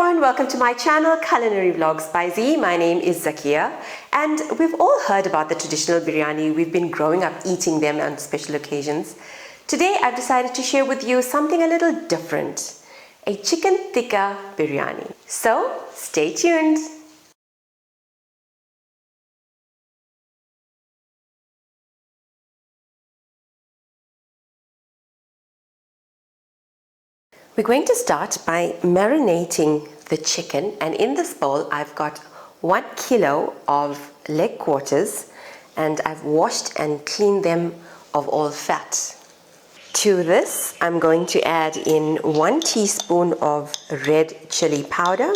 everyone, welcome to my channel Culinary Vlogs by Z. My name is Zakia, and we've all heard about the traditional biryani. We've been growing up eating them on special occasions. Today I've decided to share with you something a little different, a chicken tikka biryani. So stay tuned. We're going to start by marinating the chicken, and in this bowl I've got 1 kilo of leg quarters, and I've washed and cleaned them of all fat. To this I'm going to add in 1 teaspoon of red chili powder,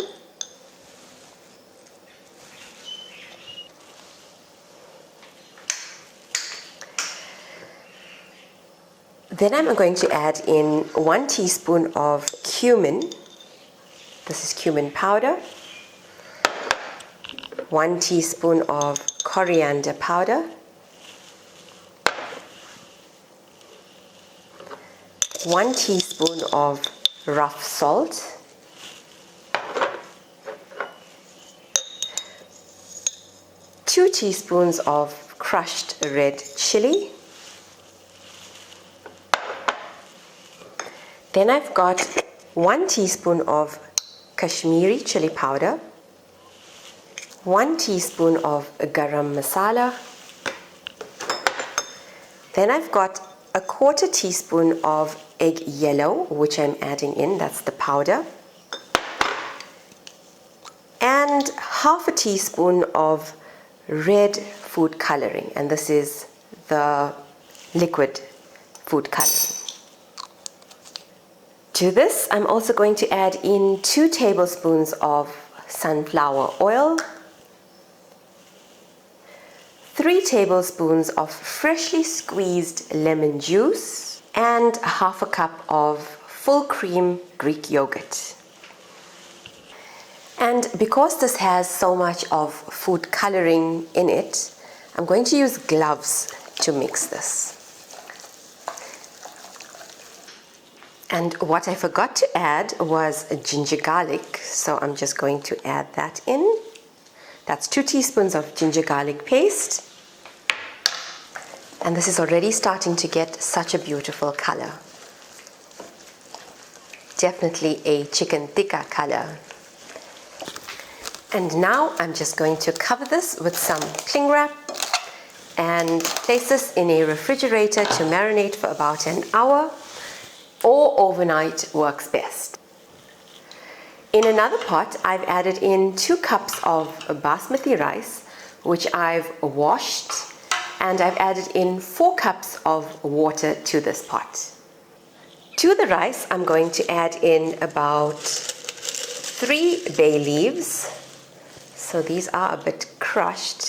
then I'm going to add in 1 teaspoon of cumin. This is cumin powder. 1 teaspoon of coriander powder. 1 teaspoon of rough salt. 2 teaspoons of crushed red chili. Then I've got 1 teaspoon of Kashmiri chili powder, 1 teaspoon of garam masala. Then I've got a 1/4 teaspoon of egg yellow, which I'm adding in, that's the powder, and 1/2 teaspoon of red food coloring, and this is the liquid food coloring. To this, I'm also going to add in 2 tablespoons of sunflower oil, 3 tablespoons of freshly squeezed lemon juice, and 1/2 cup of full cream Greek yogurt. And because this has so much of food coloring in it, I'm going to use gloves to mix this. And what I forgot to add was ginger garlic, so I'm just going to add that in. That's 2 teaspoons of ginger garlic paste. And this is already starting to get such a beautiful color. Definitely a chicken tikka color. And now I'm just going to cover this with some cling wrap and place this in a refrigerator to marinate for about an hour. Or overnight works best. In another pot, I've added in 2 cups of basmati rice, which I've washed, and I've added in 4 cups of water to this pot. To the rice, I'm going to add in about 3 bay leaves. So these are a bit crushed.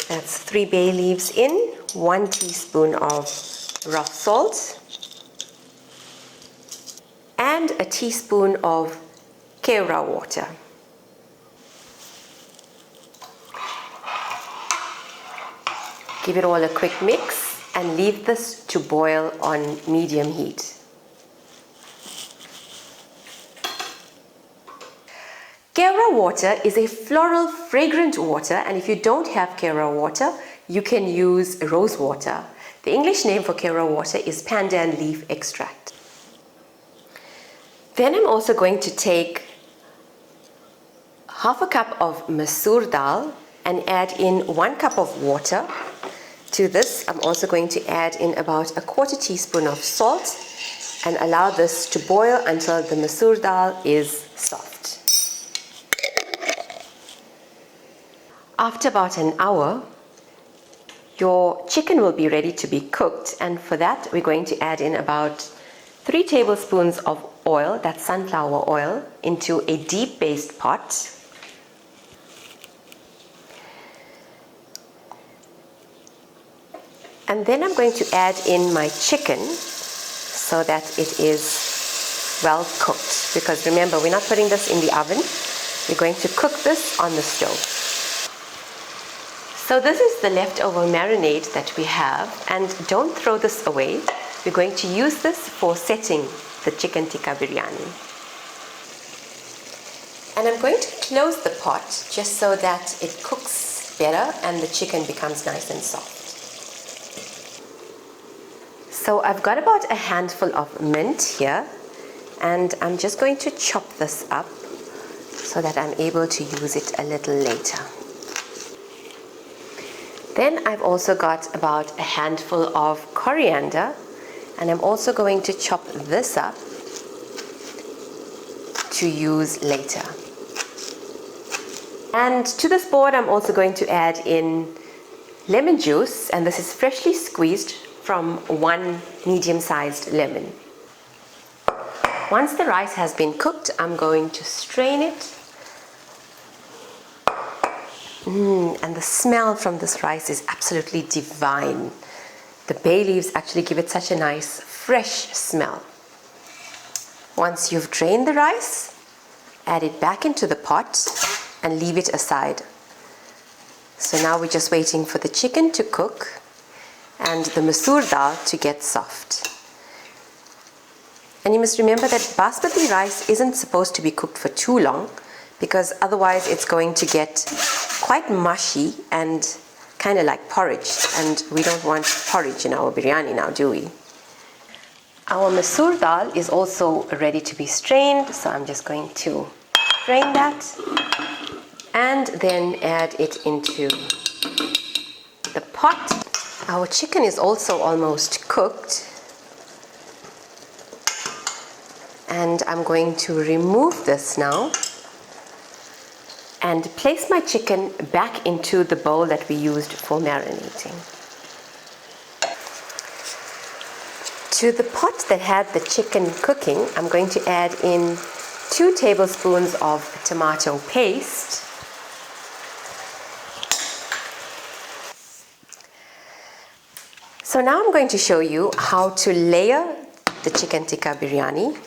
That's 3 bay leaves in. 1 teaspoon of rough salt, and a teaspoon of kera water. Give it all a quick mix and leave this to boil on medium heat. Kera water is a floral, fragrant water, and if you don't have kera water, you can use rose water. The English name for kera water is pandan leaf extract. Then I'm also going to take 1/2 cup of masoor dal and add in 1 cup of water. To this, I'm also going to add in about a 1/4 teaspoon of salt and allow this to boil until the masoor dal is soft. After about an hour, your chicken will be ready to be cooked, and for that we're going to add in about 3 tablespoons of oil, that's sunflower oil, into a deep based pot. And then I'm going to add in my chicken so that it is well cooked, because remember, we're not putting this in the oven, we're going to cook this on the stove. So this is the leftover marinade that we have, and don't throw this away. We're going to use this for setting the chicken tikka biryani. And I'm going to close the pot just so that it cooks better and the chicken becomes nice and soft. So I've got about a handful of mint here, and I'm just going to chop this up so that I'm able to use it a little later. Then I've also got about a handful of coriander, and I'm also going to chop this up to use later. And to this board I'm also going to add in lemon juice, and this is freshly squeezed from one medium-sized lemon. Once the rice has been cooked, I'm going to strain it. And the smell from this rice is absolutely divine. The bay leaves actually give it such a nice, fresh smell. Once you've drained the rice, add it back into the pot and leave it aside. So now we're just waiting for the chicken to cook and the masoor dal to get soft. And you must remember that basmati rice isn't supposed to be cooked for too long, because otherwise it's going to get quite mushy and kind of like porridge, and we don't want porridge in our biryani now, do we? Our masoor dal is also ready to be strained, so I'm just going to strain that and then add it into the pot. Our chicken is also almost cooked, and I'm going to remove this now and place my chicken back into the bowl that we used for marinating. To the pot that had the chicken cooking, I'm going to add in 2 tablespoons of tomato paste. So now I'm going to show you how to layer the chicken tikka biryani.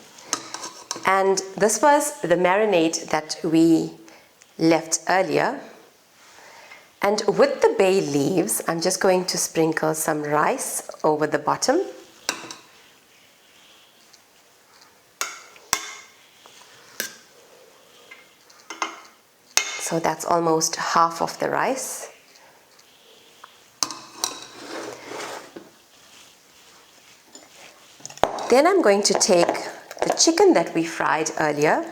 And this was the marinade that we left earlier. And with the bay leaves, I'm just going to sprinkle some rice over the bottom. So that's almost half of the rice. Then I'm going to take the chicken that we fried earlier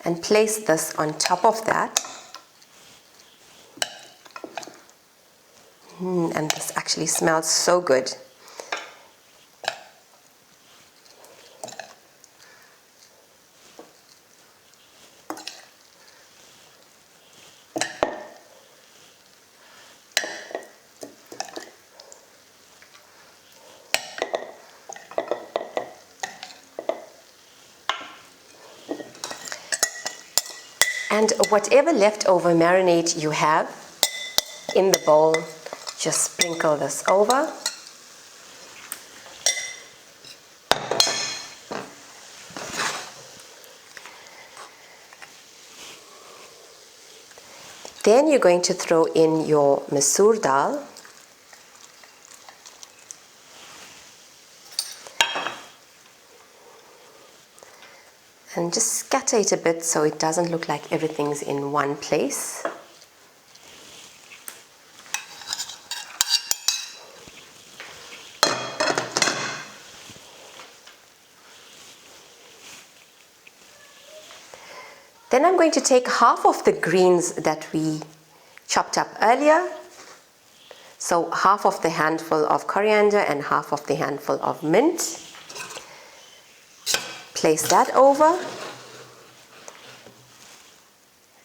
and place this on top of that. And this actually smells so good. And whatever leftover marinade you have in the bowl, just sprinkle this over. Then you're going to throw in your masoor dal. And just scatter it a bit so it doesn't look like everything's in one place. Then I'm going to take half of the greens that we chopped up earlier. So half of the handful of coriander and half of the handful of mint. Place that over,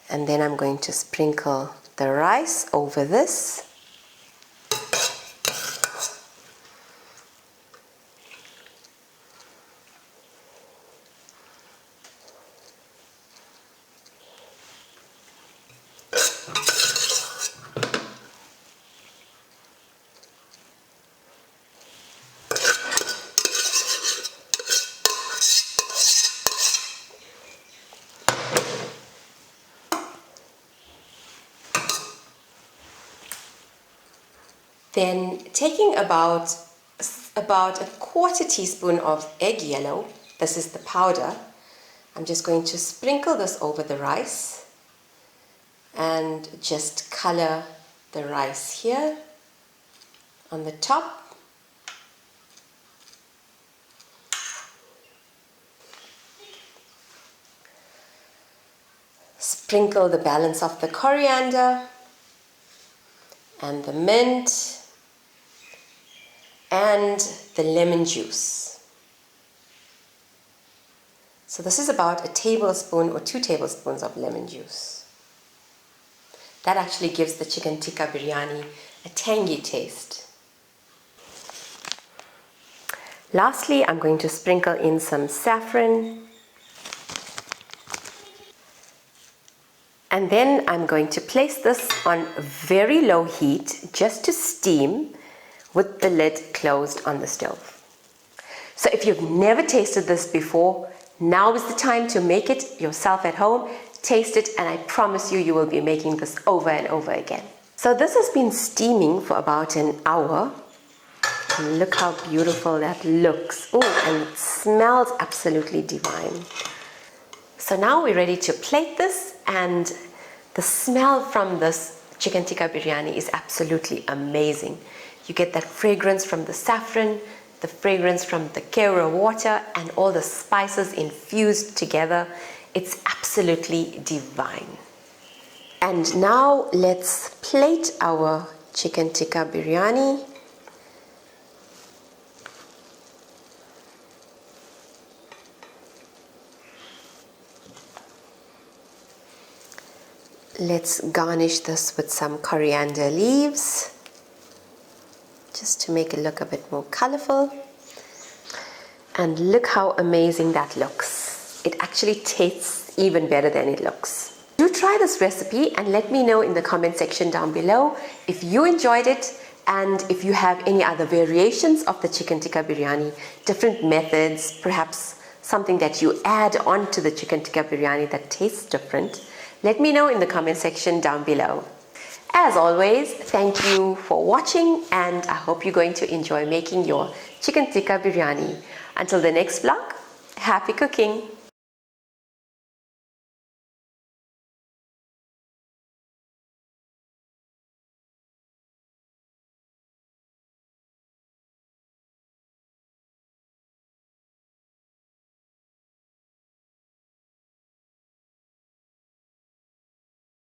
and then I'm going to sprinkle the rice over this. Then taking about a quarter teaspoon of egg yellow This is the powder. I'm just going to sprinkle this over the rice and just color the rice here on the top. Sprinkle the balance of the coriander and the mint and the lemon juice. So this is about a tablespoon or 2 tablespoons of lemon juice. That actually gives the chicken tikka biryani a tangy taste. Lastly, I'm going to sprinkle in some saffron. And then I'm going to place this on very low heat just to steam with the lid closed on the stove. So if you've never tasted this before, now is the time to make it yourself at home. Taste it, and I promise you, you will be making this over and over again. So this has been steaming for about an hour. And look how beautiful that looks. Oh, and it smells absolutely divine. So now we're ready to plate this, and the smell from this chicken tikka biryani is absolutely amazing. You get that fragrance from the saffron, the fragrance from the kera water, and all the spices infused together. It's absolutely divine. And now let's plate our chicken tikka biryani. Let's garnish this with some coriander leaves, just to make it look a bit more colorful. And look how amazing that looks. It actually tastes even better than it looks. Do try this recipe and let me know in the comment section down below if you enjoyed it, and if you have any other variations of the chicken tikka biryani, different methods, perhaps something that you add on to the chicken tikka biryani that tastes different. Let me know in the comment section down below. As always, thank you for watching, and I hope you're going to enjoy making your chicken tikka biryani. Until the next vlog, happy cooking!